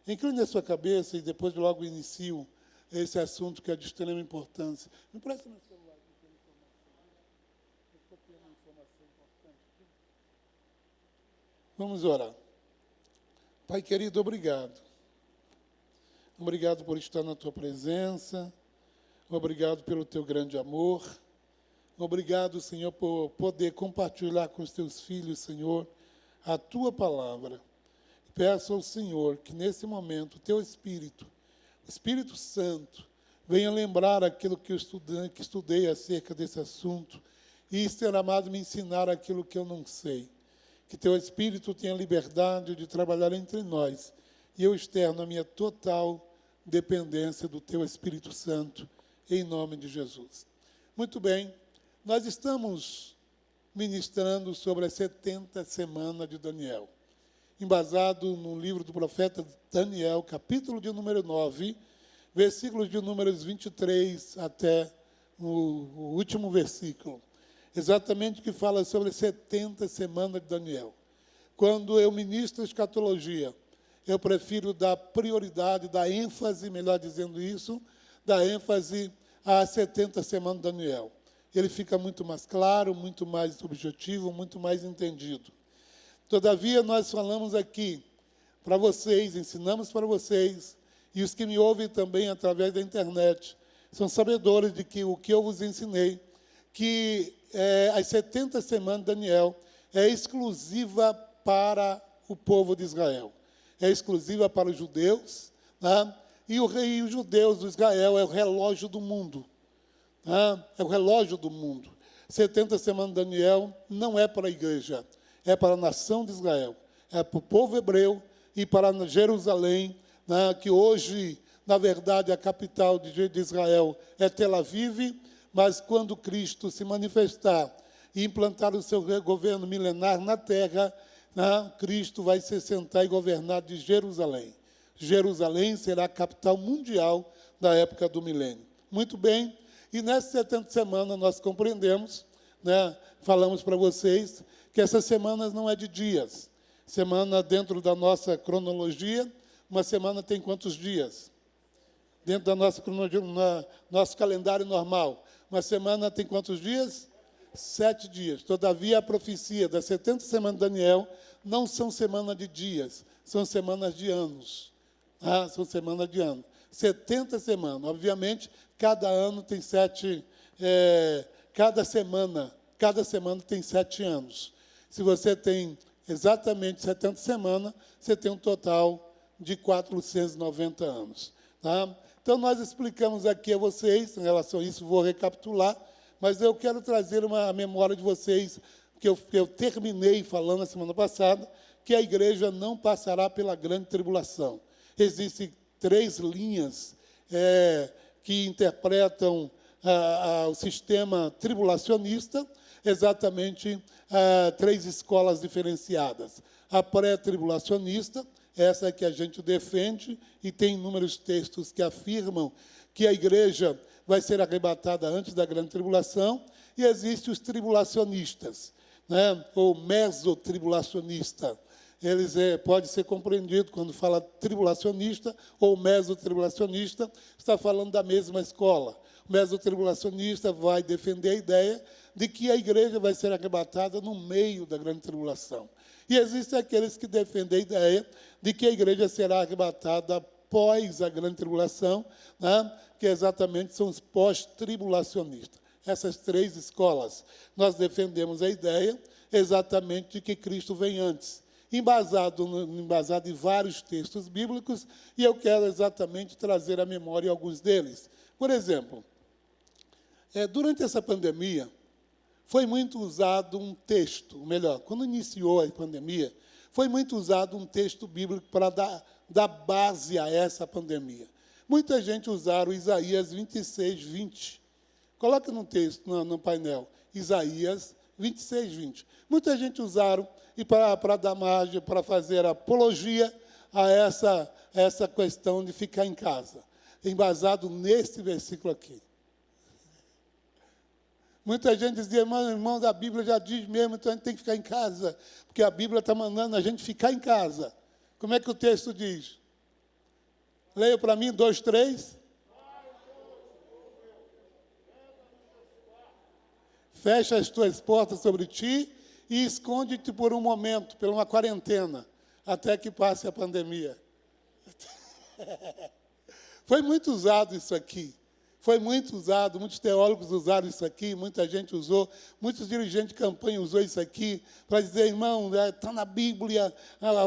Incline a sua cabeça e depois logo inicio esse assunto que é de extrema importância. Me presta meu celular, que tem informação. Eu estou tendo uma informação importante aqui. Vamos orar. Pai querido, obrigado. Obrigado por estar na tua presença. Obrigado pelo teu grande amor. Obrigado, Senhor, por poder compartilhar com os teus filhos, Senhor, a tua palavra. Peço ao Senhor que nesse momento o teu Espírito, o Espírito Santo, venha lembrar aquilo que eu estudei acerca desse assunto e, Senhor amado, me ensinar aquilo que eu não sei. Que teu Espírito tenha liberdade de trabalhar entre nós e eu externo a minha total dependência do teu Espírito Santo, em nome de Jesus. Muito bem, nós estamos ministrando sobre as 70 semanas de Daniel, embasado no livro do profeta Daniel, capítulo de número 9, versículos de números 23 até o último versículo, exatamente que fala sobre as 70 semanas de Daniel. Quando eu ministro a escatologia, eu prefiro dar prioridade, dar ênfase, melhor dizendo isso, dar ênfase às 70 semanas de Daniel. Ele fica muito mais claro, muito mais objetivo, muito mais entendido. Todavia, nós falamos aqui para vocês, ensinamos para vocês, e os que me ouvem também através da internet, são sabedores de que o que eu vos ensinei, que as 70 semanas de Daniel é exclusiva para o povo de Israel. É exclusiva para os judeus, né? E os judeus de Israel é o relógio do mundo. Né? É o relógio do mundo. 70 semanas de Daniel não é para a igreja, é para a nação de Israel, é para o povo hebreu e para Jerusalém, né, que hoje, na verdade, a capital de Israel é Tel Aviv, mas quando Cristo se manifestar e implantar o seu governo milenar na terra, né, Cristo vai se sentar e governar de Jerusalém. Jerusalém será a capital mundial da época do milênio. Muito bem, e nessas 70 semanas nós compreendemos, né, falamos para vocês, que essas semanas não é de dias. Semana dentro da nossa cronologia, uma semana tem quantos dias? Dentro da nossa cronologia, nosso calendário normal. Uma semana tem quantos dias? 7 dias. Todavia, a profecia das 70 semanas de Daniel não são semanas de dias, são semanas de anos. São semanas de anos. 70 semanas. Obviamente, cada ano tem 7, cada semana tem 7 anos. Se você tem exatamente 70 semanas, você tem um total de 490 anos. Tá? Então, nós explicamos aqui a vocês, em relação a isso, vou recapitular, mas eu quero trazer uma memória de vocês, que eu terminei falando na semana passada, que a igreja não passará pela grande tribulação. Existem 3 linhas que interpretam o sistema tribulacionista, exatamente 3 escolas diferenciadas. A pré-tribulacionista, essa que a gente defende, e tem inúmeros textos que afirmam que a igreja vai ser arrebatada antes da grande tribulação, e existem os tribulacionistas, né, ou mesotribulacionista. Eles pode ser compreendido quando fala tribulacionista ou mesotribulacionista, está falando da mesma escola. O mesotribulacionista vai defender a ideia de que a igreja vai ser arrebatada no meio da grande tribulação. E existem aqueles que defendem a ideia de que a igreja será arrebatada após a grande tribulação, né, que exatamente são os pós-tribulacionistas. Essas 3 escolas, nós defendemos a ideia exatamente de que Cristo vem antes, embasado em vários textos bíblicos, e eu quero exatamente trazer à memória alguns deles. Por exemplo, durante essa pandemia, foi muito usado um texto, ou melhor, quando iniciou a pandemia, foi muito usado um texto bíblico para dar base a essa pandemia. Muita gente usaram Isaías 26, 20. Coloca no texto, no painel, Isaías 26, 20. Muita gente usaram, e para dar margem, para fazer apologia a essa questão de ficar em casa, embasado neste versículo aqui. Muita gente dizia, irmãos, a Bíblia já diz mesmo, então a gente tem que ficar em casa, porque a Bíblia está mandando a gente ficar em casa. Como é que o texto diz? Leia para mim, 2, 3. Fecha as tuas portas sobre ti e esconde-te por um momento, por uma quarentena, até que passe a pandemia. Foi muito usado isso aqui. Foi muito usado, muitos teólogos usaram isso aqui, muita gente usou, muitos dirigentes de campanha usou isso aqui para dizer, irmão, está na Bíblia,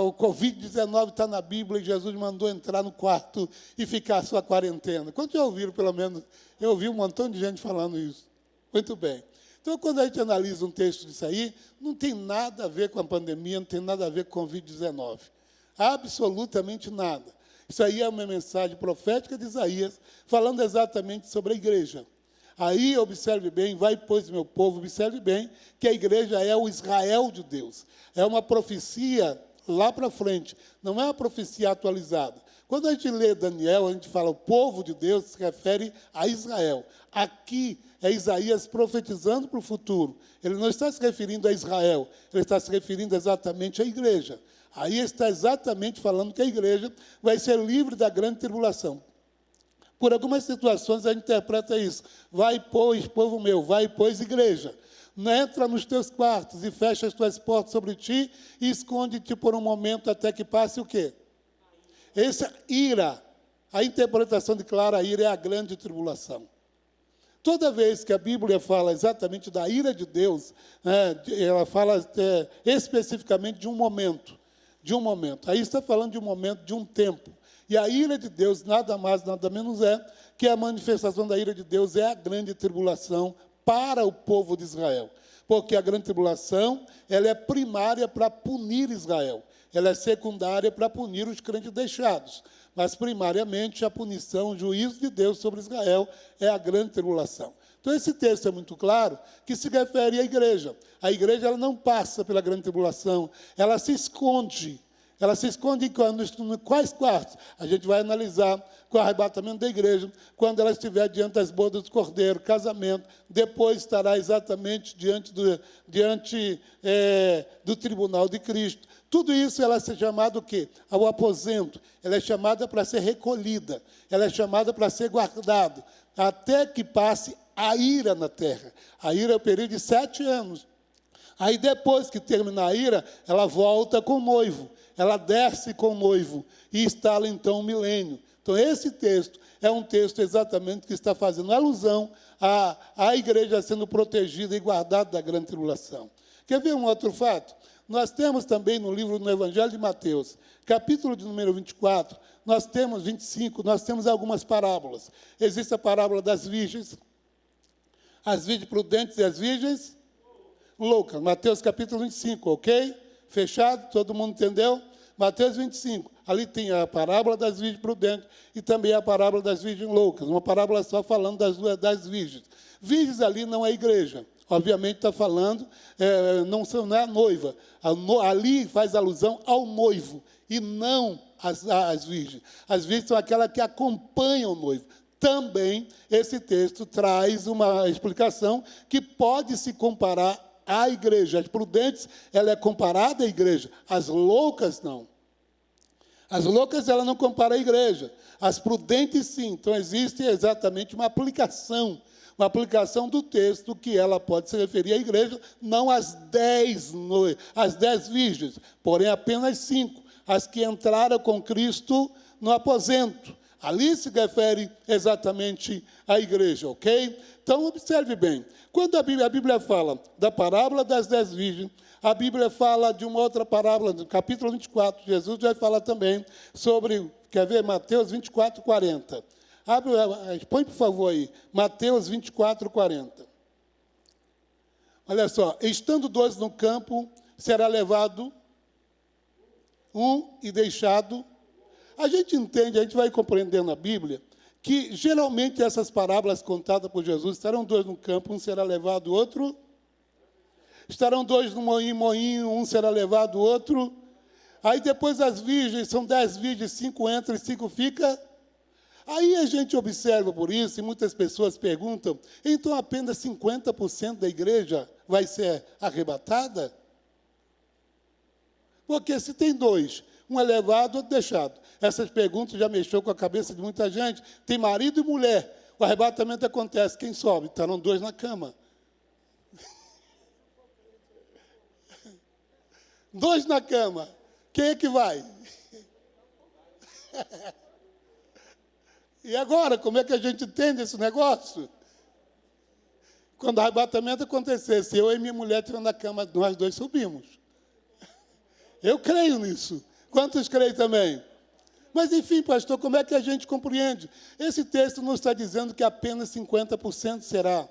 o Covid-19 está na Bíblia e Jesus mandou entrar no quarto e ficar a sua quarentena. Quantos já ouviram, pelo menos? Eu ouvi um montão de gente falando isso. Muito bem. Então, quando a gente analisa um texto disso aí, não tem nada a ver com a pandemia, não tem nada a ver com o Covid-19. Absolutamente nada. Isso aí é uma mensagem profética de Isaías, falando exatamente sobre a igreja. Aí, observe bem, vai, pois, meu povo, observe bem, que a igreja é o Israel de Deus. É uma profecia lá para frente, não é uma profecia atualizada. Quando a gente lê Daniel, a gente fala o povo de Deus, se refere a Israel. Aqui é Isaías profetizando para o futuro. Ele não está se referindo a Israel, ele está se referindo exatamente à igreja. Aí está exatamente falando que a igreja vai ser livre da grande tribulação. Por algumas situações a gente interpreta isso. Vai, pois, povo meu, vai, pois, igreja. Entra nos teus quartos e fecha as tuas portas sobre ti e esconde-te por um momento até que passe o quê? Essa ira, a interpretação de clara ira é a grande tribulação. Toda vez que a Bíblia fala exatamente da ira de Deus, ela fala especificamente de um momento. De um momento. Aí está falando de um momento, de um tempo. E a ira de Deus, nada mais, nada menos é que a manifestação da ira de Deus é a grande tribulação para o povo de Israel. Porque a grande tribulação, ela é primária para punir Israel. Ela é secundária para punir os crentes deixados. Mas, primariamente, a punição, o juízo de Deus sobre Israel é a grande tribulação. Então, esse texto é muito claro que se refere à igreja. A igreja ela não passa pela grande tribulação, ela se esconde. Ela se esconde em quais quartos? A gente vai analisar com o arrebatamento da igreja, quando ela estiver diante das bodas do Cordeiro, casamento, depois estará exatamente diante do tribunal de Cristo. Tudo isso ela é chamada o quê? Ao aposento. Ela é chamada para ser recolhida. Ela é chamada para ser guardada, até que passe a ira na terra. A ira é o período de 7 anos. Aí, depois que terminar a ira, ela volta com o noivo. Ela desce com o noivo e instala, então, o milênio. Então, esse texto é um texto exatamente que está fazendo alusão à igreja sendo protegida e guardada da grande tribulação. Quer ver um outro fato? Nós temos também no livro do Evangelho de Mateus, capítulo de número 24, nós temos 25, nós temos algumas parábolas. Existe a parábola das virgens, as virgens prudentes e as virgens loucas. Mateus capítulo 25, ok? Fechado? Todo mundo entendeu? Mateus 25. Ali tem a parábola das virgens prudentes e também a parábola das virgens loucas. Uma parábola só falando das virgens. Virgens ali não é igreja. Obviamente está falando, não é a noiva. Ali faz alusão ao noivo e não às virgens. As virgens são aquelas que acompanham o noivo. Também esse texto traz uma explicação que pode se comparar à igreja. As prudentes, ela é comparada à igreja. As loucas, não. As loucas, ela não compara à igreja. As prudentes, sim. Então, existe exatamente uma aplicação do texto que ela pode se referir à igreja, não às 10 virgens, porém apenas 5, as que entraram com Cristo no aposento. Ali se refere exatamente à igreja, ok? Então, observe bem. Quando a Bíblia fala da parábola das 10 virgens, a Bíblia fala de uma outra parábola, no capítulo 24, Jesus vai falar também sobre, quer ver, Mateus 24, 40. Põe, por favor, aí, Mateus 24, 40. Olha só, estando 2 no campo, será levado um e deixado. A gente entende, a gente vai compreendendo a Bíblia, que geralmente essas parábolas contadas por Jesus, estarão 2 no campo, um será levado, o outro. Estarão 2 no moinho, um será levado, o outro. Aí depois as virgens, são 10 virgens, 5 entram e 5 ficam. Aí a gente observa por isso, e muitas pessoas perguntam, então apenas 50% da igreja vai ser arrebatada? Porque se tem 2, Um é levado, outro deixado. Essas perguntas já mexeu com a cabeça de muita gente. Tem marido e mulher. O arrebatamento acontece. Quem sobe? Estarão dois na cama. Dois na cama. Quem é que vai? E agora, como é que a gente entende esse negócio? Quando o arrebatamento acontecer, se eu e minha mulher estivermos na cama, nós dois subimos. Eu creio nisso. Quantos creem também? Mas, enfim, pastor, como é que a gente compreende? Esse texto não está dizendo que apenas 50% será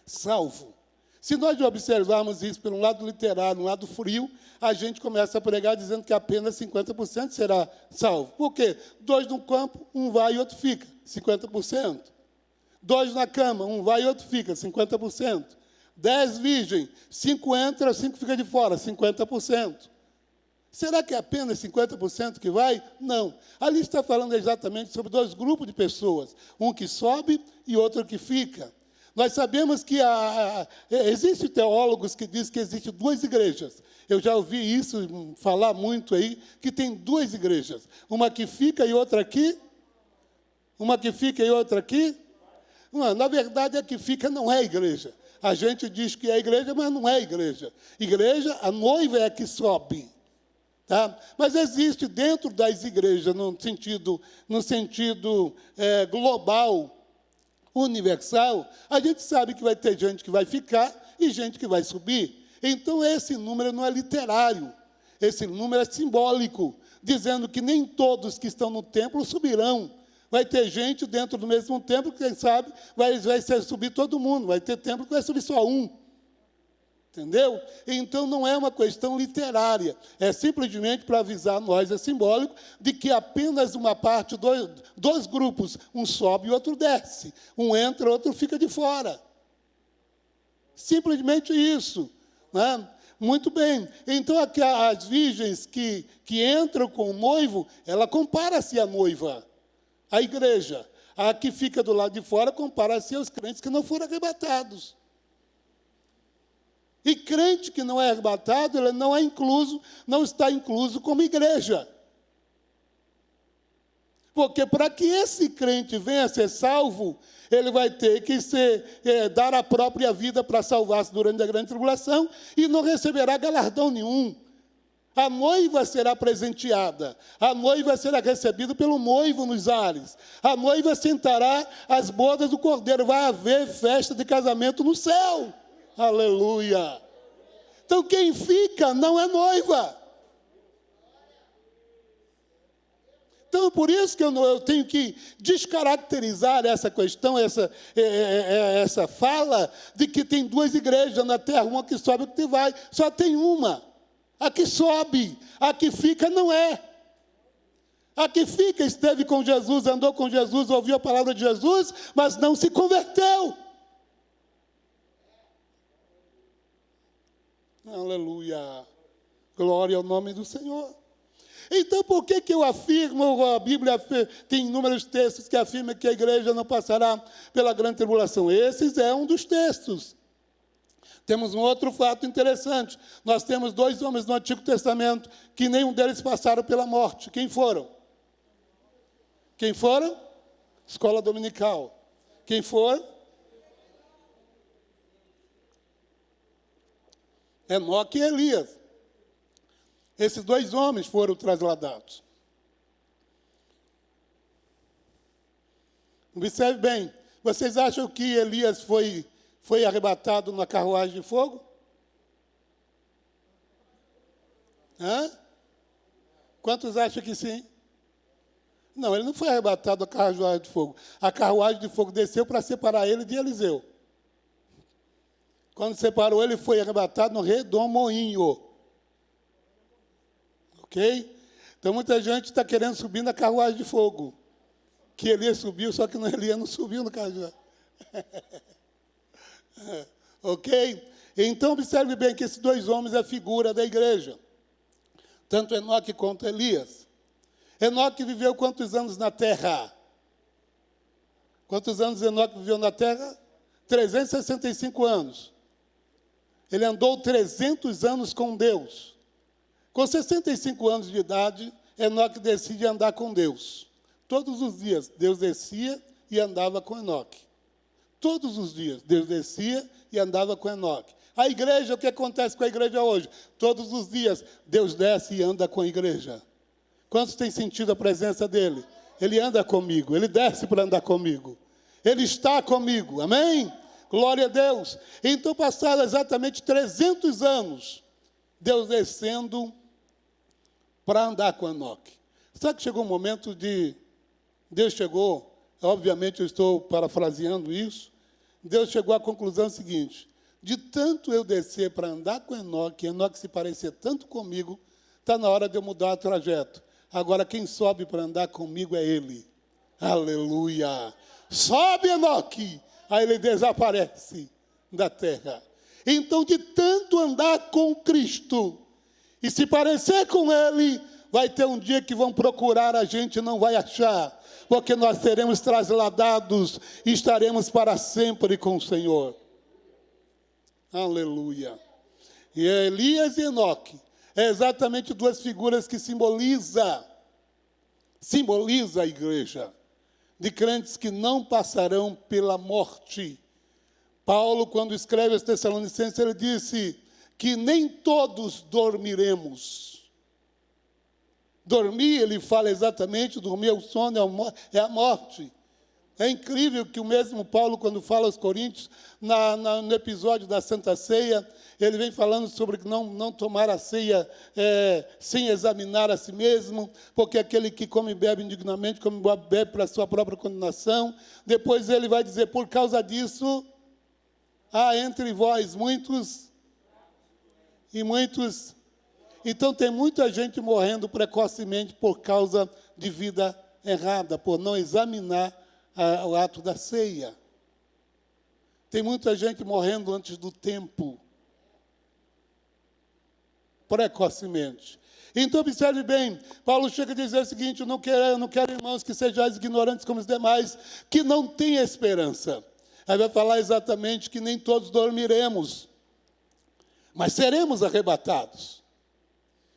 salvo. Se nós observarmos isso pelo lado literário, um lado frio, a gente começa a pregar dizendo que apenas 50% será salvo. Por quê? 2 no campo, um vai e outro fica, 50%. 2 na cama, um vai e outro fica, 50%. 10 virgens, 5 entra, 5 fica de fora, 50%. Será que é apenas 50% que vai? Não. Ali está falando exatamente sobre 2 grupos de pessoas, um que sobe e outro que fica. Nós sabemos que existem teólogos que dizem que existem 2 igrejas. Eu já ouvi isso falar muito aí, que tem 2 igrejas. Uma que fica e outra aqui. Uma que fica e outra aqui. Não, na verdade, a que fica não é igreja. A gente diz que é igreja, mas não é igreja. Igreja, a noiva é a que sobe. Tá? Mas existe dentro das igrejas, no sentido global, universal, a gente sabe que vai ter gente que vai ficar e gente que vai subir. Então, esse número não é literário, esse número é simbólico, dizendo que nem todos que estão no templo subirão. Vai ter gente dentro do mesmo templo, quem sabe, vai subir todo mundo, vai ter templo que vai subir só um. Entendeu? Então, não é uma questão literária, é simplesmente para avisar nós, é simbólico, de que apenas uma parte, 2 grupos, um sobe e outro desce. Um entra, outro fica de fora. Simplesmente isso. Né? Muito bem. Então, aqui, as virgens que entram com o noivo, ela compara-se à noiva, à igreja. A que fica do lado de fora compara-se aos crentes que não foram arrebatados. E crente que não é arrebatado, ele não está incluso como igreja. Porque para que esse crente venha a ser salvo, ele vai ter que dar a própria vida para salvar-se durante a grande tribulação e não receberá galardão nenhum. A noiva será presenteada, a noiva será recebida pelo noivo nos ares, a noiva sentará às bodas do cordeiro, vai haver festa de casamento no céu. Aleluia! Então, quem fica não é noiva. Então, por isso que eu tenho que descaracterizar essa questão, essa fala de que tem 2 igrejas na terra, uma que sobe e outra que vai. Só tem uma. A que sobe, a que fica não é. A que fica esteve com Jesus, andou com Jesus, ouviu a palavra de Jesus, mas não se converteu. Aleluia. Glória ao nome do Senhor. Então, por que eu afirmo, a Bíblia tem inúmeros textos que afirmam que a igreja não passará pela grande tribulação? Esse é um dos textos. Temos um outro fato interessante. Nós temos 2 homens no Antigo Testamento que nenhum deles passaram pela morte. Quem foram? Quem foram? Escola dominical. Quem foram? Enoque e Elias. Esses 2 homens foram trasladados. Observe bem. Vocês acham que Elias foi arrebatado na carruagem de fogo? Hã? Quantos acham que sim? Não, ele não foi arrebatado na carruagem de fogo. A carruagem de fogo desceu para separar ele de Eliseu. Quando separou, ele foi arrebatado no redemoinho. Ok? Então, muita gente está querendo subir na carruagem de fogo. Que Elias subiu, só que Elias não subiu no carruagem. Ok? Então, observe bem que esses 2 homens é a figura da igreja. Tanto Enoque quanto Elias. Enoque viveu quantos anos na terra? Quantos anos Enoque viveu na terra? 365 anos. Ele andou 300 anos com Deus. Com 65 anos de idade, Enoque decide andar com Deus. Todos os dias, Deus descia e andava com Enoque. Todos os dias, Deus descia e andava com Enoque. A igreja, o que acontece com a igreja hoje? Todos os dias, Deus desce e anda com a igreja. Quantos têm sentido a presença dele? Ele anda comigo, ele desce para andar comigo. Ele está comigo, amém? Glória a Deus. Então, passaram exatamente 300 anos, Deus descendo para andar com Enoque. Sabe que chegou um momento de... Deus chegou, obviamente eu estou parafraseando isso, Deus chegou à conclusão seguinte: de tanto eu descer para andar com Enoque se parecer tanto comigo, está na hora de eu mudar o trajeto. Agora quem sobe para andar comigo é Ele. Aleluia! Sobe, Enoque! Aí ele desaparece da terra. Então, de tanto andar com Cristo e se parecer com Ele, vai ter um dia que vão procurar a gente e não vai achar, porque nós seremos trasladados e estaremos para sempre com o Senhor. Aleluia. E Elias e Enoque é exatamente duas figuras que simboliza a igreja, de crentes que não passarão pela morte. Paulo, quando escreve aos Tessalonicenses, ele disse que nem todos dormiremos. Dormir, ele fala exatamente, dormir é o sono, é a morte. É incrível que o mesmo Paulo, quando fala aos Coríntios, no episódio da Santa Ceia, ele vem falando sobre não tomar a ceia sem examinar a si mesmo, porque aquele que come e bebe indignamente, come e bebe para a sua própria condenação. Depois ele vai dizer, por causa disso, há entre vós muitos e muitos. Então tem muita gente morrendo precocemente por causa de vida errada, por não examinar o ato da ceia. Tem muita gente morrendo antes do tempo, precocemente. Então, observe bem, Paulo chega a dizer o seguinte: eu não quero, irmãos, que sejais ignorantes como os demais, que não têm esperança. Aí vai falar exatamente que nem todos dormiremos, mas seremos arrebatados.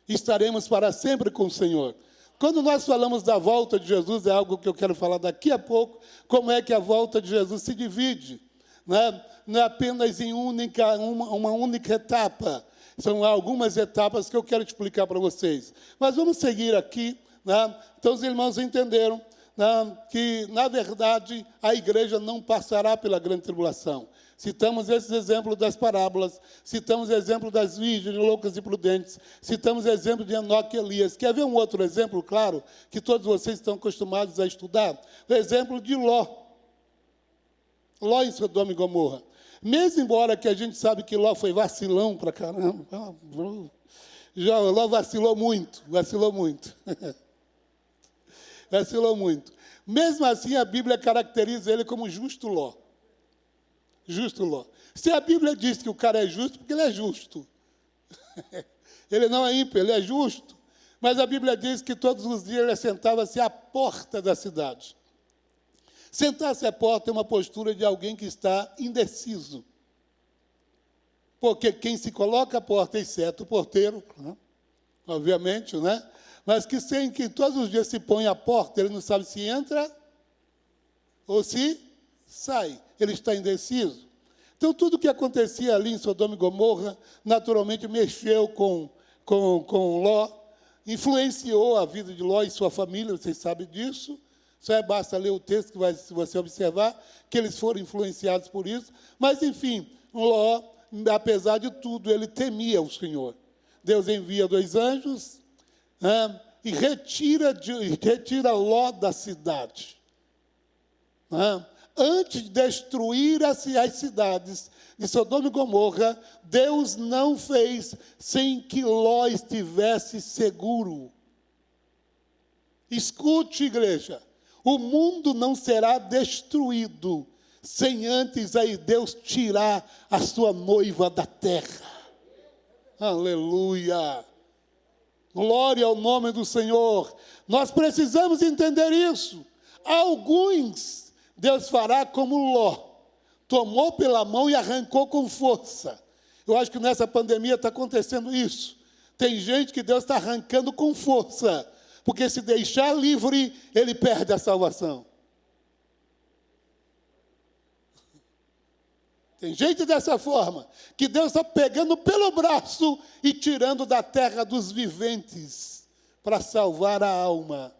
Estaremos para sempre com o Senhor. Quando nós falamos da volta de Jesus, é algo que eu quero falar daqui a pouco, como é que a volta de Jesus se divide. Não é apenas em uma única etapa. São algumas etapas que eu quero explicar para vocês. Mas vamos seguir aqui. Então, os irmãos entenderam que, na verdade, a igreja não passará pela grande tribulação. Citamos esses exemplos das parábolas, citamos o exemplo das virgens loucas e prudentes, citamos o exemplo de Enoque e Elias. Quer ver um outro exemplo, claro, que todos vocês estão acostumados a estudar? O exemplo de Ló. Ló em Sodoma e Gomorra. Mesmo embora que a gente sabe que Ló foi vacilão para caramba, Ló vacilou muito. Vacilou muito. Mesmo assim, a Bíblia caracteriza ele como justo Ló. Justo Ló. Se a Bíblia diz que o cara é justo, porque ele é justo. Ele não é ímpio, ele é justo. Mas a Bíblia diz que todos os dias ele sentava-se à porta da cidade. Sentar-se à porta é uma postura de alguém que está indeciso. Porque quem se coloca à porta, exceto o porteiro, obviamente, mas que todos os dias se põe à porta, ele não sabe se entra ou se sai. Ele está indeciso. Então, tudo o que acontecia ali em Sodoma e Gomorra, naturalmente mexeu com Ló, influenciou a vida de Ló e sua família, vocês sabem disso. Só basta ler o texto que você observar que eles foram influenciados por isso. Mas, enfim, Ló, apesar de tudo, ele temia o Senhor. Deus envia 2 anjos e retira Ló da cidade. Antes de destruir as cidades de Sodoma e Gomorra, Deus não fez sem que Ló estivesse seguro. Escute, igreja, o mundo não será destruído sem antes aí Deus tirar a sua noiva da terra. Aleluia! Glória ao nome do Senhor. Nós precisamos entender isso. Alguns Deus fará como Ló, tomou pela mão e arrancou com força. Eu acho que nessa pandemia está acontecendo isso. Tem gente que Deus está arrancando com força, porque se deixar livre, ele perde a salvação. Tem gente dessa forma, que Deus está pegando pelo braço e tirando da terra dos viventes, para salvar a alma.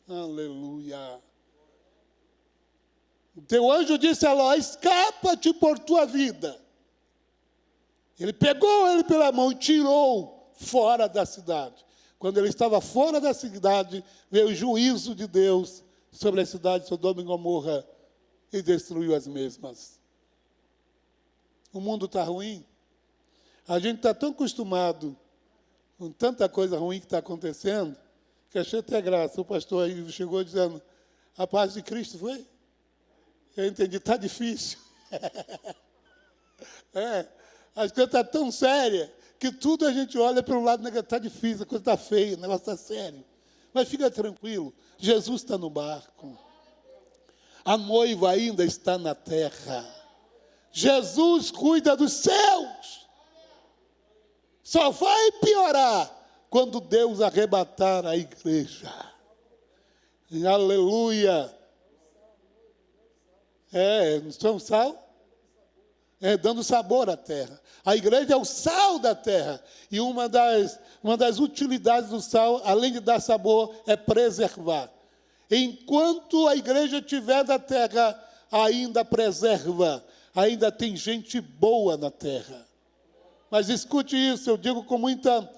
Aleluia. O teu anjo disse a Ló: escapa-te por tua vida. Ele pegou ele pela mão e tirou fora da cidade. Quando ele estava fora da cidade, veio o juízo de Deus sobre a cidade de Sodoma e Gomorra e destruiu as mesmas. O mundo está ruim. A gente está tão acostumado com tanta coisa ruim que está acontecendo, que achei até graça. O pastor aí chegou dizendo: a paz de Cristo foi? Eu entendi, está difícil. As coisas estão tão sérias que tudo a gente olha pelo lado negativo. Está difícil, a coisa está feia, o negócio está sério. Mas fica tranquilo, Jesus está no barco. A noiva ainda está na terra. Jesus cuida dos céus. Só vai piorar quando Deus arrebatar a igreja. Aleluia. São sal? Dando sabor à terra. A igreja é o sal da terra. E uma das utilidades do sal, além de dar sabor, é preservar. Enquanto a igreja estiver na terra, ainda preserva. Ainda tem gente boa na terra. Mas escute isso, eu digo com muita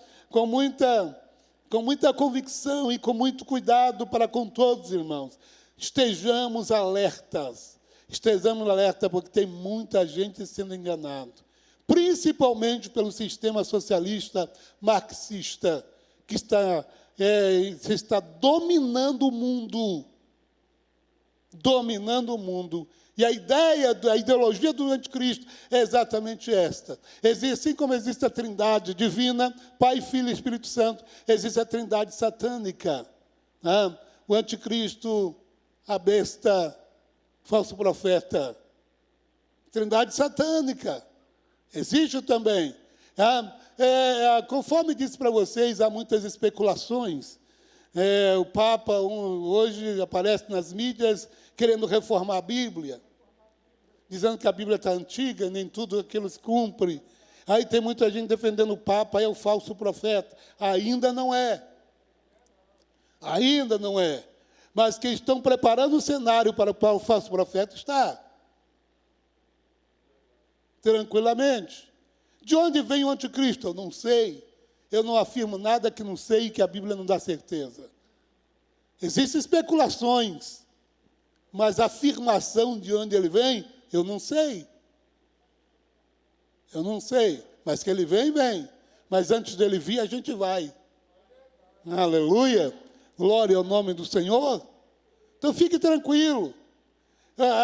convicção e com muito cuidado para com todos, irmãos. Estejamos alertas. Estejamos alerta porque tem muita gente sendo enganada, principalmente pelo sistema socialista marxista, que está dominando o mundo. Dominando o mundo. E a ideologia do anticristo é exatamente esta. Assim como existe a trindade divina, Pai, Filho e Espírito Santo, existe a trindade satânica. O anticristo, a besta, falso profeta. Trindade satânica. Existe também. Conforme disse para vocês, há muitas especulações. O Papa hoje aparece nas mídias querendo reformar a Bíblia, dizendo que a Bíblia está antiga, nem tudo aquilo se cumpre. Aí tem muita gente defendendo o Papa, é o falso profeta. Ainda não é. Ainda não é. Mas que estão preparando o cenário para o falso profeta está. Tranquilamente. De onde vem o anticristo? Eu não sei. Eu não afirmo nada que não sei e que a Bíblia não dá certeza. Existem especulações, mas a afirmação de onde ele vem, eu não sei. Eu não sei, mas que ele vem, vem. Mas antes dele vir, a gente vai. Aleluia. Glória ao nome do Senhor. Então, fique tranquilo.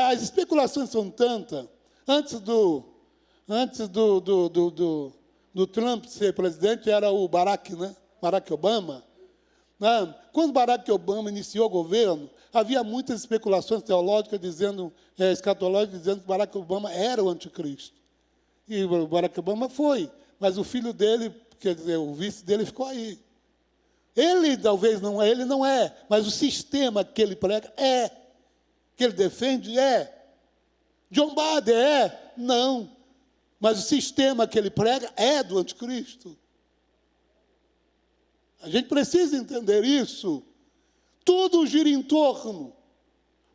As especulações são tantas. Antes do Trump ser presidente, era o Barack Obama. Quando Barack Obama iniciou o governo, havia muitas especulações teológicas escatológicas, dizendo que Barack Obama era o anticristo. E o Barack Obama foi, mas o filho dele, quer dizer, o vice dele ficou aí. Ele talvez não é, ele não é, mas o sistema que ele prega é, que ele defende é. John Biden é? Não. Mas o sistema que ele prega é do anticristo. A gente precisa entender isso. Tudo gira em torno.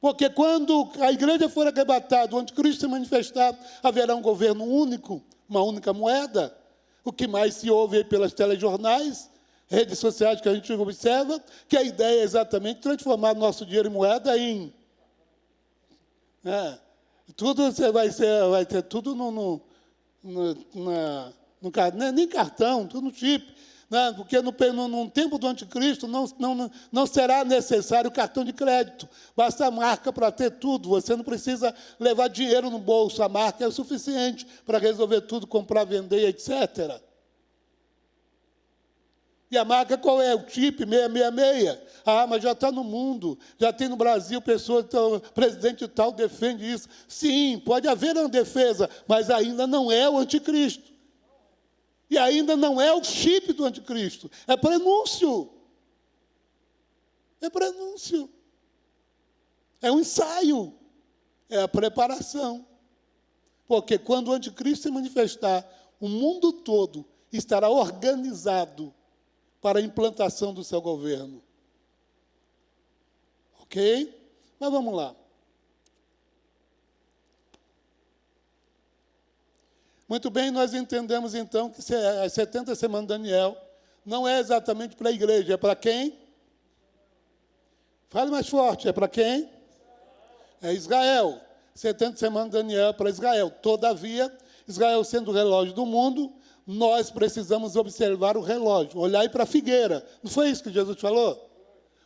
Porque quando a igreja for arrebatada, o anticristo se manifestar, haverá um governo único, uma única moeda. O que mais se ouve aí pelas telejornais, redes sociais que a gente observa, que a ideia é exatamente transformar nosso dinheiro em moeda em... tudo vai ter tudo nem cartão, tudo no chip. Porque no tempo do anticristo não será necessário cartão de crédito. Basta a marca para ter tudo. Você não precisa levar dinheiro no bolso. A marca é o suficiente para resolver tudo, comprar, vender, etc. E a marca qual é? O chip 666. Mas já está no mundo. Já tem no Brasil pessoas, presidente tal defende isso. Sim, pode haver uma defesa, mas ainda não é o anticristo. E ainda não é o chip do anticristo, é prenúncio. É prenúncio. É um ensaio. É a preparação. Porque quando o anticristo se manifestar, o mundo todo estará organizado para a implantação do seu governo. Ok? Mas vamos lá. Muito bem, nós entendemos então que as 70 semanas de Daniel não é exatamente para a igreja, é para quem? Fale mais forte, é para quem? É Israel. 70 semanas de Daniel é para Israel. Todavia, Israel sendo o relógio do mundo, nós precisamos observar o relógio, olhar para a figueira. Não foi isso que Jesus falou?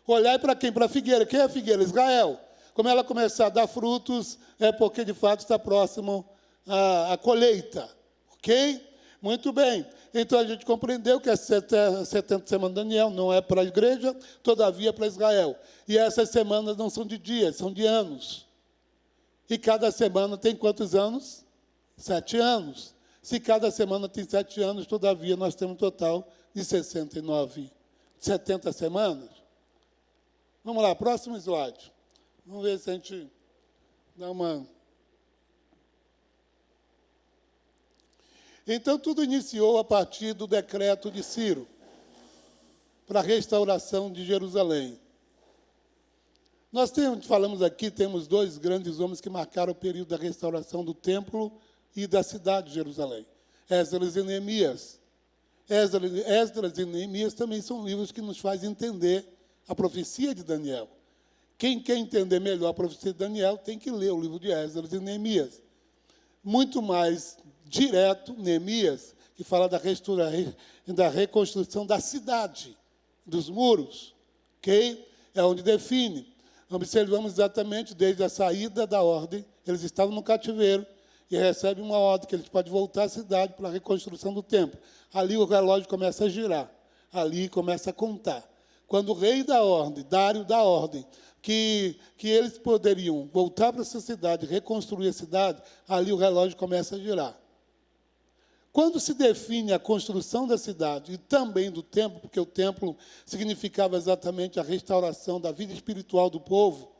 Olhar para quem? Para a figueira. Quem é a figueira? Israel. Como ela começar a dar frutos, é porque, de fato, está próximo à colheita. Ok? Muito bem. Então, a gente compreendeu que as 70 semanas de Daniel não é para a igreja, todavia é para Israel. E essas semanas não são de dias, são de anos. E cada semana tem quantos anos? 7 anos. Se cada semana tem 7 anos, todavia, nós temos um total de 70 semanas. Vamos lá, próximo slide. Vamos ver se a gente dá uma... Então, tudo iniciou a partir do decreto de Ciro para a restauração de Jerusalém. Nós falamos aqui, temos 2 grandes homens que marcaram o período da restauração do templo e da cidade de Jerusalém. Esdras e Neemias. Esdras e Neemias também são livros que nos fazem entender a profecia de Daniel. Quem quer entender melhor a profecia de Daniel tem que ler o livro de Esdras e Neemias. Muito mais direto, Neemias, que fala da reconstrução da cidade, dos muros, ok? É onde define. Observamos exatamente desde a saída da ordem, eles estavam no cativeiro, e recebem uma ordem que eles podem voltar à cidade para a reconstrução do templo. Ali o relógio começa a girar, ali começa a contar. Quando o rei da ordem, Dário da ordem, que eles poderiam voltar para essa cidade, reconstruir a cidade, ali o relógio começa a girar. Quando se define a construção da cidade e também do templo, porque o templo significava exatamente a restauração da vida espiritual do povo,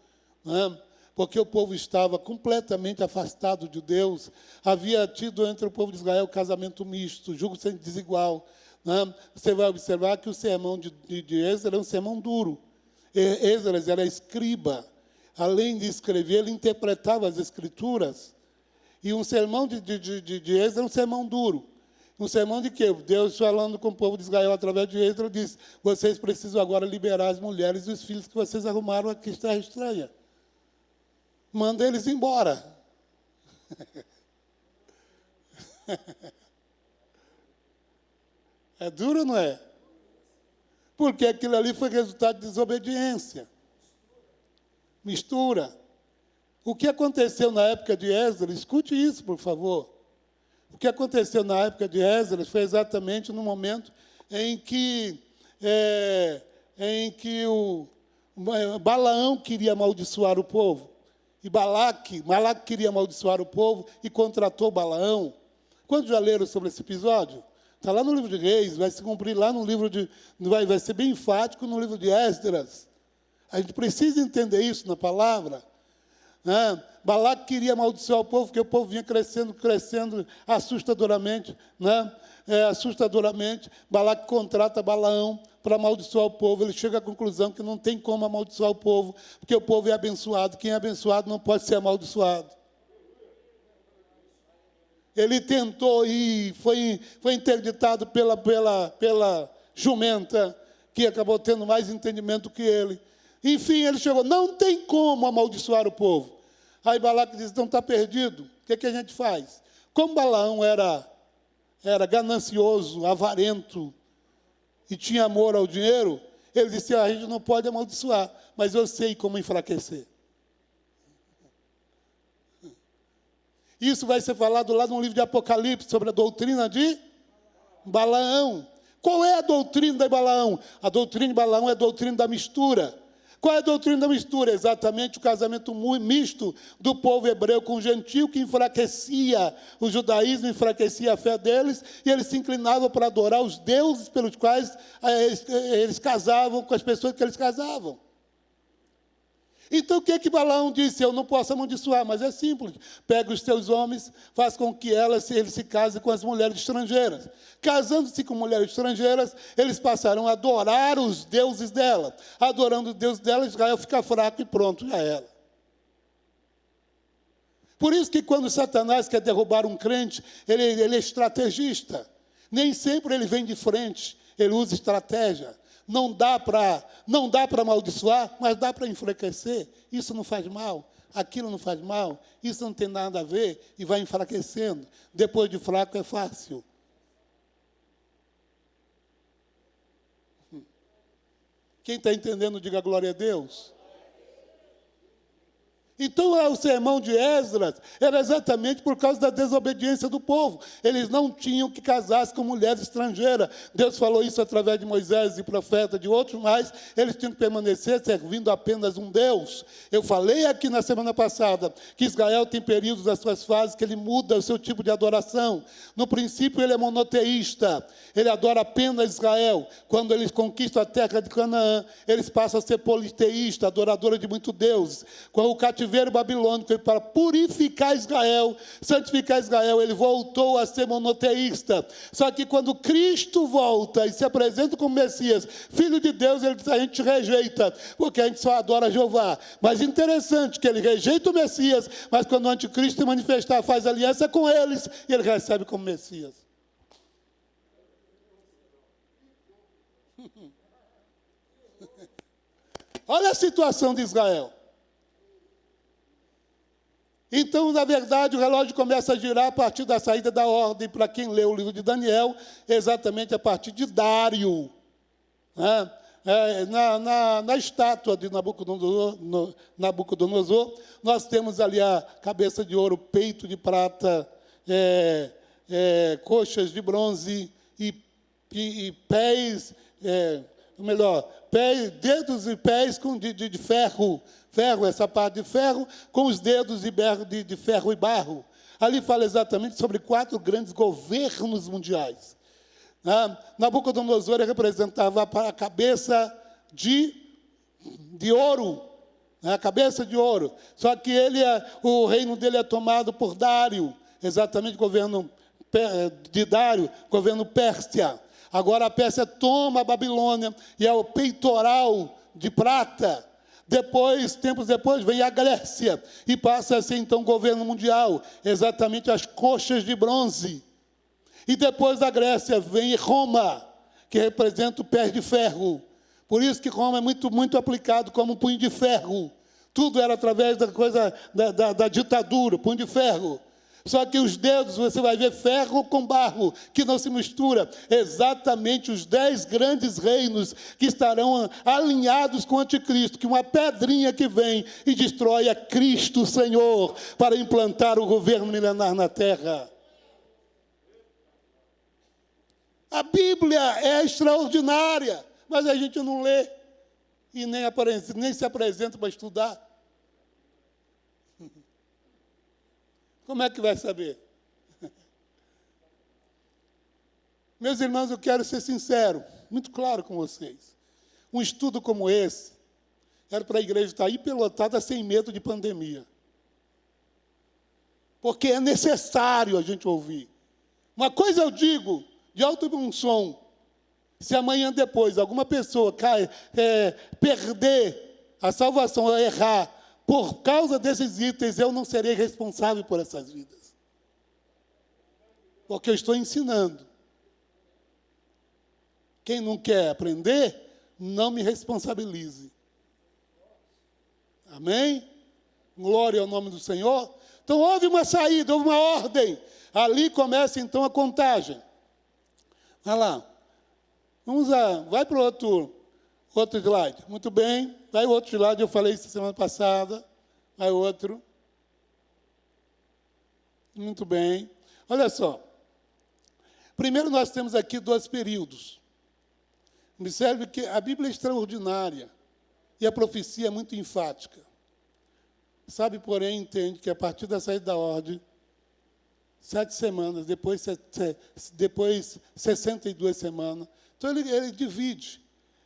né? Porque o povo estava completamente afastado de Deus, havia tido entre o povo de Israel casamento misto, julgo desigual. Né? Você vai observar que o sermão de Esdras era um sermão duro. Esdras era escriba, além de escrever, ele interpretava as escrituras. E um sermão de Esdras é um sermão duro. Um sermão de quê? Deus falando com o povo de Israel através de Esdras, diz: vocês precisam agora liberar as mulheres e os filhos que vocês arrumaram aqui em terra estranha. Manda eles embora. É duro, não é? Porque aquilo ali foi resultado de desobediência. Mistura. O que aconteceu na época de Esdras, escute isso, por favor. O que aconteceu na época de Esdras foi exatamente no momento em que o Balaão queria amaldiçoar o povo. E Balaque queria amaldiçoar o povo e contratou Balaão. Quantos já leram sobre esse episódio? Está lá no livro de Reis, vai se cumprir lá no livro de... Vai ser bem enfático no livro de Esdras. A gente precisa entender isso na palavra. Né? Balaque queria amaldiçoar o povo, porque o povo vinha crescendo assustadoramente. Né? Assustadoramente. Balaque contrata Balaão para amaldiçoar o povo. Ele chega à conclusão que não tem como amaldiçoar o povo, porque o povo é abençoado. Quem é abençoado não pode ser amaldiçoado. Ele tentou e foi interditado pela jumenta, que acabou tendo mais entendimento que ele. Enfim, ele chegou, não tem como amaldiçoar o povo. Aí Balaque diz, então está perdido, o que a gente faz? Como Balaão era ganancioso, avarento, e tinha amor ao dinheiro, ele disse, a gente não pode amaldiçoar, mas eu sei como enfraquecer. Isso vai ser falado lá no livro de Apocalipse, sobre a doutrina de Balaão. Qual é a doutrina de Balaão? A doutrina de Balaão é a doutrina da mistura. Qual é a doutrina da mistura? Exatamente o casamento misto do povo hebreu com o gentio, que enfraquecia o judaísmo, enfraquecia a fé deles, e eles se inclinavam para adorar os deuses pelos quais eles casavam com as pessoas que eles casavam. Então, o que Balaão disse? Eu não posso amaldiçoar, mas é simples. Pega os teus homens, faz com que eles se casem com as mulheres estrangeiras. Casando-se com mulheres estrangeiras, eles passaram a adorar os deuses dela. Adorando os deuses dela, Israel fica fraco e pronto, já era. Por isso que quando Satanás quer derrubar um crente, ele é estrategista. Nem sempre ele vem de frente, ele usa estratégia. Não dá para amaldiçoar, mas dá para enfraquecer. Isso não faz mal, aquilo não faz mal, isso não tem nada a ver, e vai enfraquecendo. Depois de fraco é fácil. Quem está entendendo, diga glória a Deus. Então, o sermão de Esdras era exatamente por causa da desobediência do povo. Eles não tinham que casar-se com mulheres estrangeiras. Deus falou isso através de Moisés e profeta, de outros, mas eles tinham que permanecer servindo apenas um Deus. Eu falei aqui na semana passada que Israel tem períodos das suas fases que ele muda o seu tipo de adoração. No princípio, ele é monoteísta. Ele adora apenas Israel. Quando eles conquistam a terra de Canaã, eles passam a ser politeísta, adoradora de muitos deuses. Com o cativeiro babilônico, para purificar Israel, santificar Israel, ele voltou a ser monoteísta. Só que quando Cristo volta e se apresenta como Messias, Filho de Deus, a gente rejeita, porque a gente só adora Jeová. Mas interessante que ele rejeita o Messias, mas quando o anticristo se manifestar, faz aliança com eles, e ele recebe como Messias. Olha a situação de Israel. Então, na verdade, o relógio começa a girar a partir da saída da ordem, para quem lê o livro de Daniel, exatamente a partir de Dário. Né? Na estátua de Nabucodonosor, nós temos ali a cabeça de ouro, peito de prata, coxas de bronze e pés, dedos e pés de ferro, essa parte de ferro, com os dedos de ferro e barro. Ali fala exatamente sobre 4 grandes governos mundiais. Nabucodonosor representava a cabeça de ouro, a cabeça de ouro. Só que o reino dele é tomado por Dário, exatamente governo de Dário, governo Pérsia. Agora a Pérsia toma a Babilônia e é o peitoral de prata. Tempos depois, vem a Grécia e passa a ser, então, governo mundial, exatamente as coxas de bronze. E depois da Grécia vem Roma, que representa o pé de ferro. Por isso que Roma é muito, muito aplicado como um punho de ferro. Tudo era através da ditadura, punho de ferro. Só que os dedos, você vai ver ferro com barro, que não se mistura. Exatamente os 10 grandes reinos que estarão alinhados com o anticristo, que uma pedrinha que vem e destrói a Cristo Senhor, para implantar o governo milenar na terra. A Bíblia é extraordinária, mas a gente não lê e nem se apresenta para estudar. Como é que vai saber? Meus irmãos, eu quero ser sincero, muito claro com vocês. Um estudo como esse era para a igreja estar hiperlotada sem medo de pandemia. Porque é necessário a gente ouvir. Uma coisa eu digo, de alto bom som, se amanhã depois alguma pessoa perder a salvação ou errar, por causa desses itens, eu não serei responsável por essas vidas. Porque eu estou ensinando. Quem não quer aprender, não me responsabilize. Amém? Glória ao nome do Senhor. Então, houve uma saída, houve uma ordem. Ali começa, então, a contagem. Vai lá. Vai para o outro slide. Muito bem. Vai o outro slide, eu falei isso semana passada. Vai outro. Muito bem. Olha só. Primeiro, nós temos aqui 2 períodos. Observe que a Bíblia é extraordinária. E a profecia é muito enfática. Sabe, porém, entende que a partir da saída da ordem, 7 semanas, depois 62 semanas. Então, ele divide.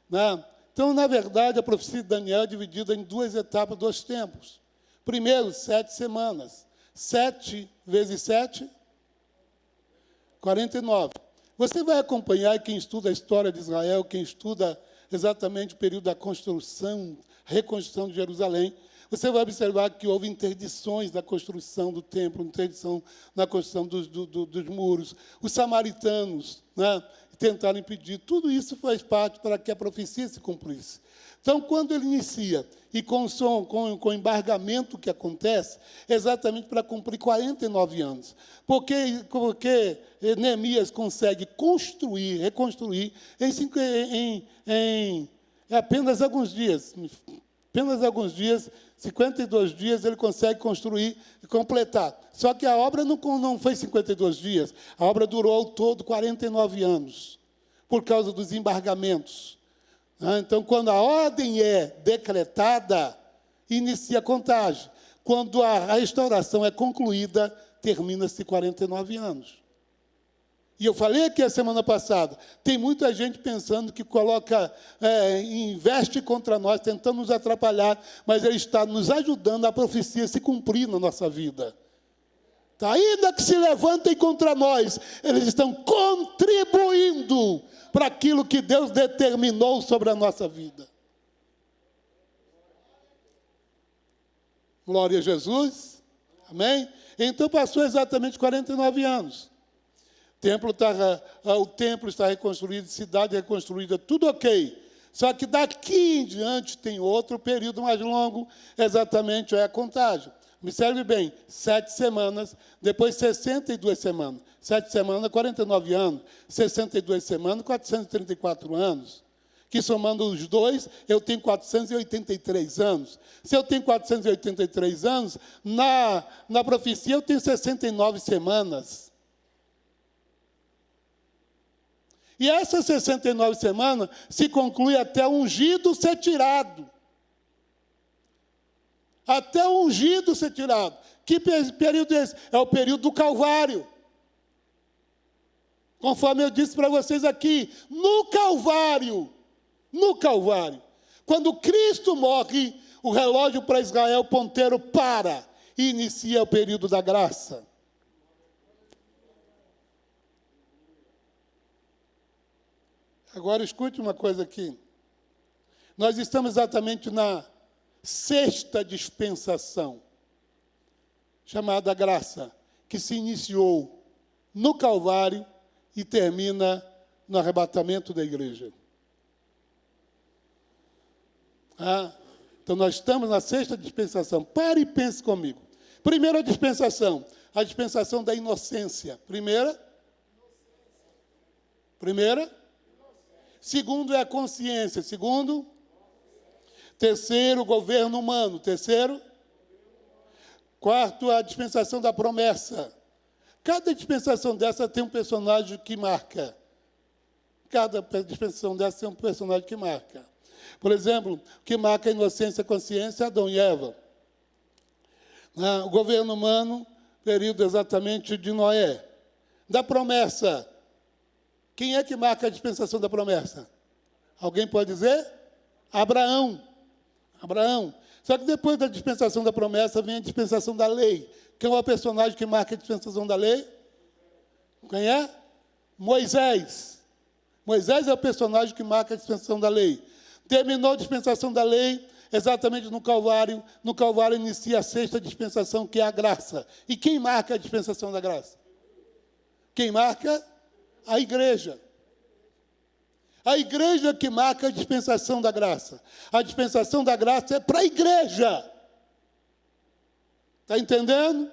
Né? Então, na verdade, a profecia de Daniel é dividida em 2 etapas, 2 tempos. Primeiro, 7 semanas. 7 vezes 7, 49. Você vai acompanhar, quem estuda a história de Israel, quem estuda exatamente o período da construção, reconstrução de Jerusalém, você vai observar que houve interdições na construção do templo, interdição na construção dos muros. Os samaritanos, né, tentaram impedir. Tudo isso faz parte para que a profecia se cumprisse. Então, quando ele inicia, e com o embargamento que acontece, é exatamente para cumprir 49 anos. Porque Neemias consegue reconstruir, em apenas alguns dias. Apenas alguns dias, 52 dias, ele consegue construir e completar. Só que a obra não foi 52 dias. A obra durou ao todo 49 anos, por causa dos embargamentos. Então, quando a ordem é decretada, inicia a contagem. Quando a restauração é concluída, termina-se 49 anos. E eu falei aqui a semana passada, tem muita gente pensando que investe contra nós, tentando nos atrapalhar, mas ele está nos ajudando a profecia se cumprir na nossa vida. Ainda que se levantem contra nós, eles estão contribuindo para aquilo que Deus determinou sobre a nossa vida. Glória a Jesus. Amém? Então, passou exatamente 49 anos. O templo está reconstruído, cidade reconstruída, tudo ok. Só que daqui em diante tem outro período mais longo, exatamente é a contagem. Observe bem, 7 semanas, depois 62 semanas. 7 semanas, 49 anos. 62 semanas, 434 anos. Que somando os dois, eu tenho 483 anos. Se eu tenho 483 anos, na profecia eu tenho 69 semanas. E essas 69 semanas se conclui até o ungido ser tirado. Até o ungido ser tirado. Que período é esse? É o período do Calvário. Conforme eu disse para vocês aqui, no Calvário, quando Cristo morre, o relógio para Israel ponteiro para e inicia o período da graça. Agora escute uma coisa aqui. Nós estamos exatamente na 6ª dispensação, chamada graça, que se iniciou no Calvário e termina no arrebatamento da igreja. Então, nós estamos na 6ª dispensação. Pare e pense comigo. Primeira dispensação, a dispensação da inocência. Primeira. Segundo é a consciência. Segundo. Terceiro, governo humano. Terceiro. Quarto, a dispensação da promessa. Cada dispensação dessa tem um personagem que marca. Cada dispensação dessa tem um personagem que marca. Por exemplo, o que marca a inocência e a consciência é Adão e Eva. O governo humano, período exatamente de Noé. Da promessa. Quem é que marca a dispensação da promessa? Alguém pode dizer? Abraão. Só que depois da dispensação da promessa vem a dispensação da lei. Quem é o personagem que marca a dispensação da lei? Quem é? Moisés. Moisés é o personagem que marca a dispensação da lei. Terminou a dispensação da lei, exatamente no Calvário. No Calvário inicia a 6ª dispensação, que é a graça. E quem marca a dispensação da graça? Quem marca? A igreja. A igreja que marca a dispensação da graça. A dispensação da graça é para a igreja. Está entendendo?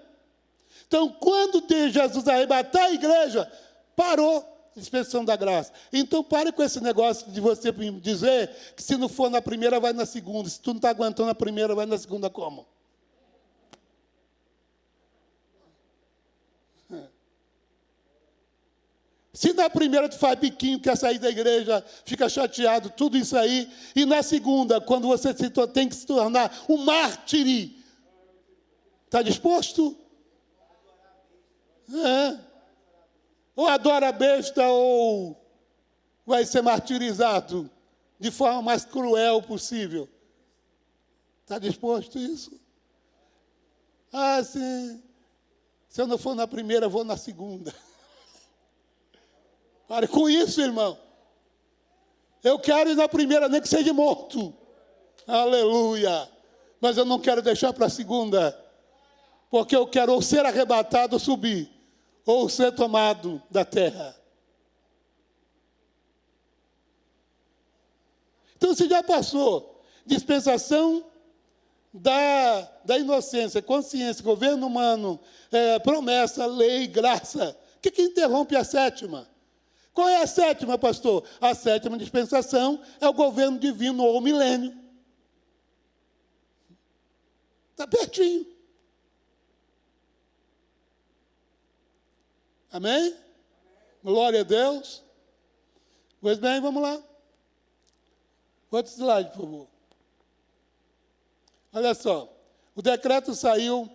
Então, quando Jesus arrebatar a igreja, parou a dispensação da graça. Então, pare com esse negócio de você dizer que se não for na primeira, vai na segunda. Se tu não está aguentando a primeira, vai na segunda como? Se na primeira tu faz biquinho, quer sair da igreja, fica chateado, tudo isso aí, e na segunda, quando você tem que se tornar um mártir, está disposto? Ou adora a besta, ou vai ser martirizado de forma mais cruel possível. Está disposto a isso? Sim. Se eu não for na primeira, eu vou na segunda. Pare com isso, irmão. Eu quero ir na primeira, nem que seja morto. Aleluia. Mas eu não quero deixar para a segunda. Porque eu quero ou ser arrebatado ou subir. Ou ser tomado da terra. Então, você já passou. Dispensação da inocência, consciência, governo humano, promessa, lei, graça. O que interrompe a sétima? Qual é a sétima, pastor? A sétima dispensação é o governo divino ou o milênio. Está pertinho. Amém? Glória a Deus. Pois bem, vamos lá. Outro slide, por favor. Olha só. O decreto saiu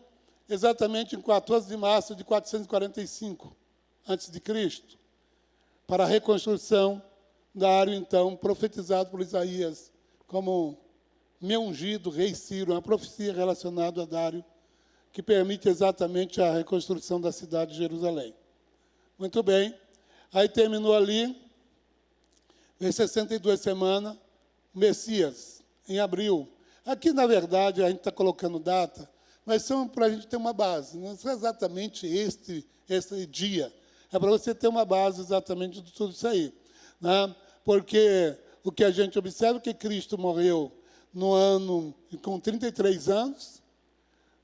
exatamente em 14 de março de 445 a.C., para a reconstrução da área, então, profetizado por Isaías como meu ungido, rei Ciro, uma profecia relacionada a Dário, que permite exatamente a reconstrução da cidade de Jerusalém. Muito bem. Aí terminou ali, em 62 semanas, Messias, em abril. Aqui, na verdade, a gente está colocando data, mas são para a gente ter uma base. Não é exatamente esse dia. É para você ter uma base exatamente de tudo isso aí. Né? Porque o que a gente observa é que Cristo morreu no ano com 33 anos,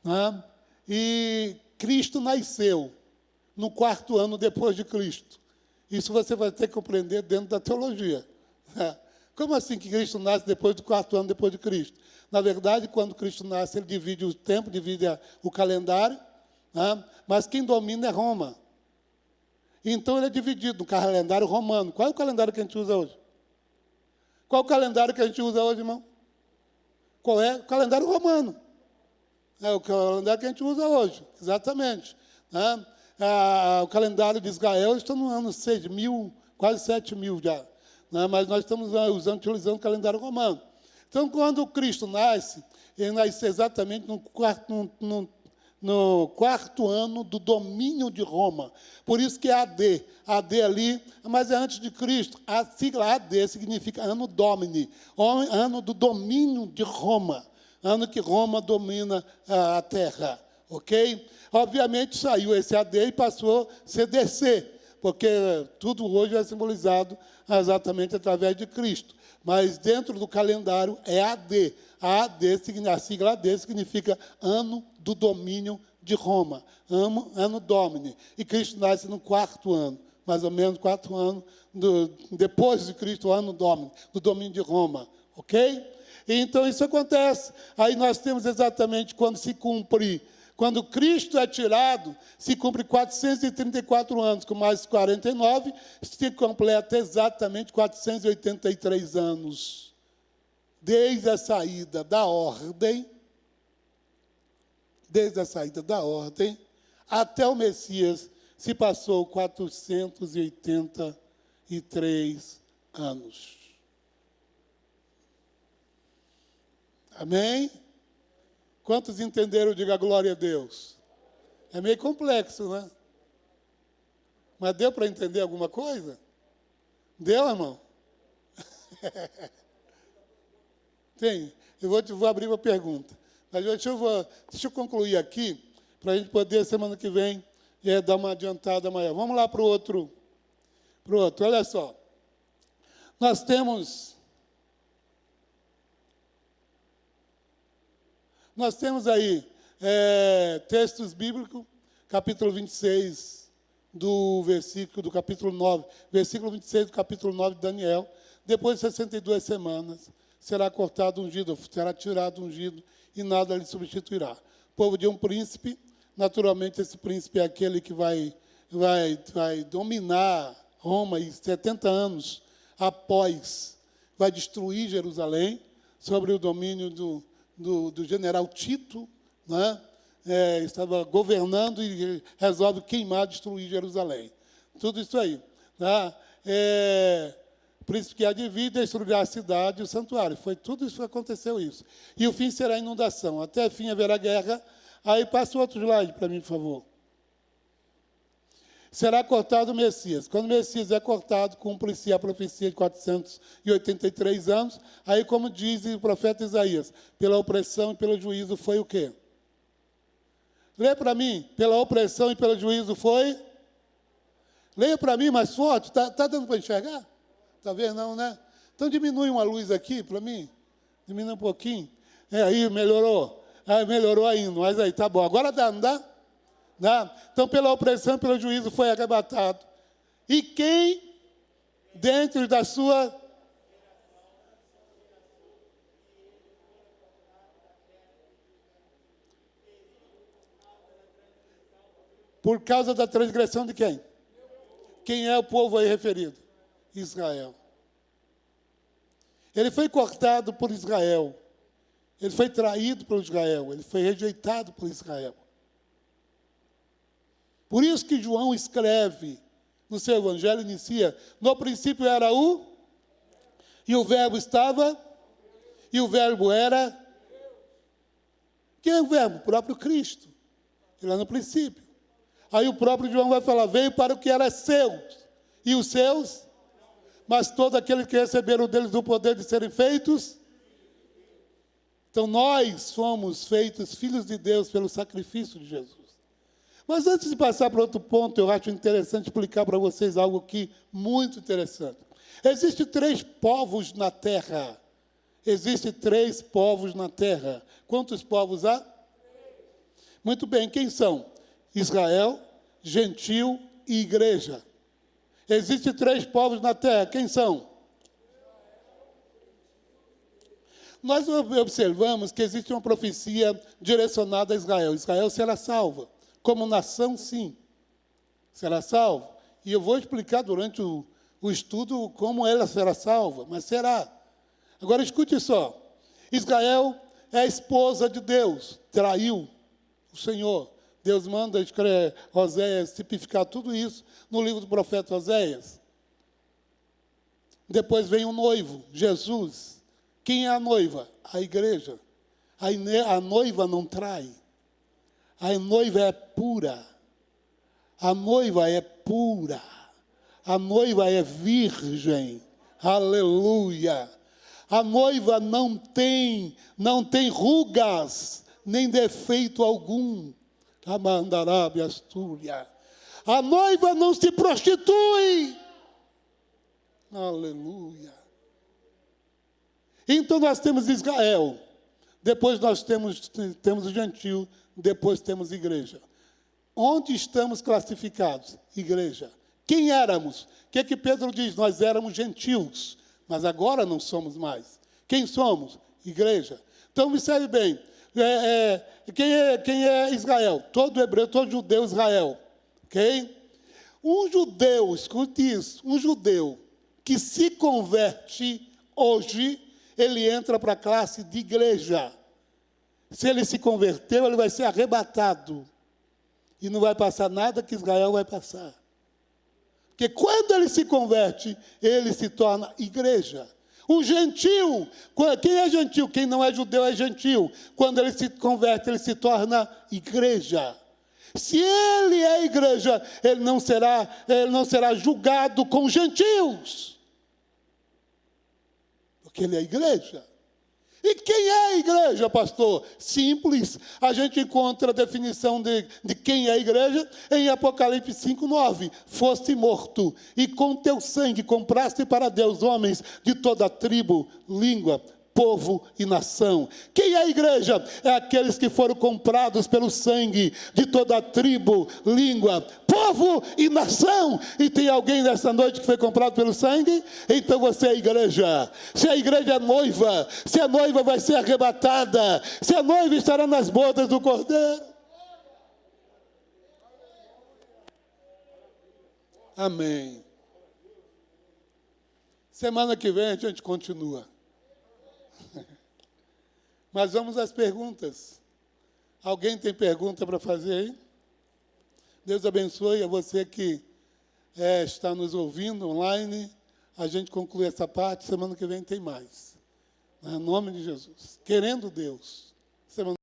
né? E Cristo nasceu no 4º ano depois de Cristo. Isso você vai ter que compreender dentro da teologia. Né? Como assim que Cristo nasce depois do 4º ano depois de Cristo? Na verdade, quando Cristo nasce, ele divide o tempo, divide o calendário, né? Mas quem domina é Roma. Então, ele é dividido no calendário romano. Qual é o calendário que a gente usa hoje? Qual é o calendário que a gente usa hoje, irmão? Qual é? O calendário romano. É o calendário que a gente usa hoje, exatamente. Né? O calendário de Israel está no ano 6.000, quase 7.000 já. Né? Mas nós estamos utilizando o calendário romano. Então, quando Cristo nasce, ele nasce exatamente no 4º ano do domínio de Roma. Por isso que é AD. AD ali, mas é antes de Cristo. A sigla AD significa Anno Domini, ano do domínio de Roma. Ano que Roma domina a terra. Ok? Obviamente saiu esse AD e passou a ser DC, porque tudo hoje é simbolizado exatamente através de Cristo. Mas dentro do calendário é AD. A sigla AD significa Ano do Domínio de Roma. Anno Domini. E Cristo nasce no 4º ano, mais ou menos 4 anos depois de Cristo, o Anno Domini, do domínio de Roma. Ok? E então isso acontece. Aí nós temos exatamente quando se cumpre. Quando Cristo é tirado, se cumpre 434 anos, com mais 49, se completa exatamente 483 anos. Desde a saída da ordem, até o Messias, se passou 483 anos. Amém? Quantos entenderam? Diga glória a Deus. É meio complexo, né? Mas deu para entender alguma coisa? Deu, irmão? Tem. Eu vou abrir uma pergunta. Mas deixa eu concluir aqui, para a gente poder, semana que vem, dar uma adiantada amanhã. Vamos lá para o outro. Olha só. Nós temos aí textos bíblicos, capítulo 26, do capítulo 9, versículo 26 do capítulo 9 de Daniel. Depois de 62 semanas, será cortado ungido, será tirado ungido, e nada lhe substituirá. Povo de um príncipe, naturalmente esse príncipe é aquele que vai dominar Roma, e 70 anos após, vai destruir Jerusalém, sobre o domínio do general Tito, né? Estava governando e resolve queimar, destruir Jerusalém. Tudo isso aí. Tá? Príncipe que há de vir, destruirá a cidade e o santuário. Foi tudo isso que aconteceu isso. E o fim será a inundação. Até o fim haverá guerra. Aí passa o outro slide para mim, por favor. Será cortado o Messias. Quando o Messias é cortado, cumpre-se a profecia de 483 anos. Aí, como diz o profeta Isaías, pela opressão e pelo juízo foi o quê? Lê para mim. Pela opressão e pelo juízo foi? Leia para mim mais forte. Está dando para enxergar? Está vendo não, né? Então diminui uma luz aqui para mim. Diminui um pouquinho. Aí, melhorou. Aí, melhorou ainda. Mas aí, tá bom. Agora dá, não dá? Dá? Então, pela opressão e pelo juízo foi arrebatado. E quem, dentro da sua... Por causa da transgressão de quem? Quem é o povo aí referido? Israel. Ele foi cortado por Israel. Ele foi traído por Israel. Ele foi rejeitado por Israel. Por isso que João escreve no seu evangelho, inicia, no princípio era e o verbo estava, e o verbo era. Quem é o verbo? O próprio Cristo. Ele é no princípio. Aí o próprio João vai falar, veio para o que era seus, e os seus, mas todos aqueles que receberam deles o poder de serem feitos. Então nós fomos feitos filhos de Deus pelo sacrifício de Jesus. Mas antes de passar para outro ponto, eu acho interessante explicar para vocês algo aqui muito interessante. Existem 3 povos na terra. Existem 3 povos na terra. Quantos povos há? Muito bem, quem são? Israel, gentil e igreja. Existem 3 povos na terra. Quem são? Nós observamos que existe uma profecia direcionada a Israel. Israel será salva. Como nação, sim. Será salva. E eu vou explicar durante o estudo como ela será salva, mas será. Agora, escute só. Israel é a esposa de Deus. Traiu o Senhor. Deus manda escrever Oséias, tipificar tudo isso no livro do profeta Oséias. Depois vem o noivo, Jesus. Quem é a noiva? A igreja. A noiva não trai. A noiva é pura. A noiva é pura. A noiva é virgem. Aleluia. A noiva não tem rugas, nem defeito algum. Amandarabia Astúria. A noiva não se prostitui. Aleluia. Então nós temos Israel. Depois nós temos o gentio. Depois temos igreja. Onde estamos classificados? Igreja. Quem éramos? O que Pedro diz? Nós éramos gentios, mas agora não somos mais. Quem somos? Igreja. Então, observe bem. Quem é Israel? Todo hebreu, todo judeu, Israel. Ok? Um judeu, escute isso, um judeu que se converte hoje, ele entra para a classe de igreja. Se ele se converteu, ele vai ser arrebatado. E não vai passar nada que Israel vai passar. Porque quando ele se converte, ele se torna igreja. Um gentil, quem é gentil? Quem não é judeu é gentil. Quando ele se converte, ele se torna igreja. Se ele é igreja, ele não será julgado com gentios. Porque ele é igreja. E quem é a igreja, pastor? Simples. A gente encontra a definição de quem é a igreja em Apocalipse 5:9. Foste morto, e com teu sangue compraste para Deus homens de toda tribo, língua, povo e nação. Quem é a igreja? É aqueles que foram comprados pelo sangue de toda tribo, língua, povo e nação. E tem alguém nessa noite que foi comprado pelo sangue? Então você é a igreja. Se a igreja é noiva, se a noiva vai ser arrebatada, se a noiva estará nas bodas do Cordeiro. Amém. Semana que vem a gente continua. Mas vamos às perguntas. Alguém tem pergunta para fazer aí? Deus abençoe a você que está nos ouvindo online. A gente conclui essa parte, semana que vem tem mais. Em nome de Jesus. Querendo Deus. Semana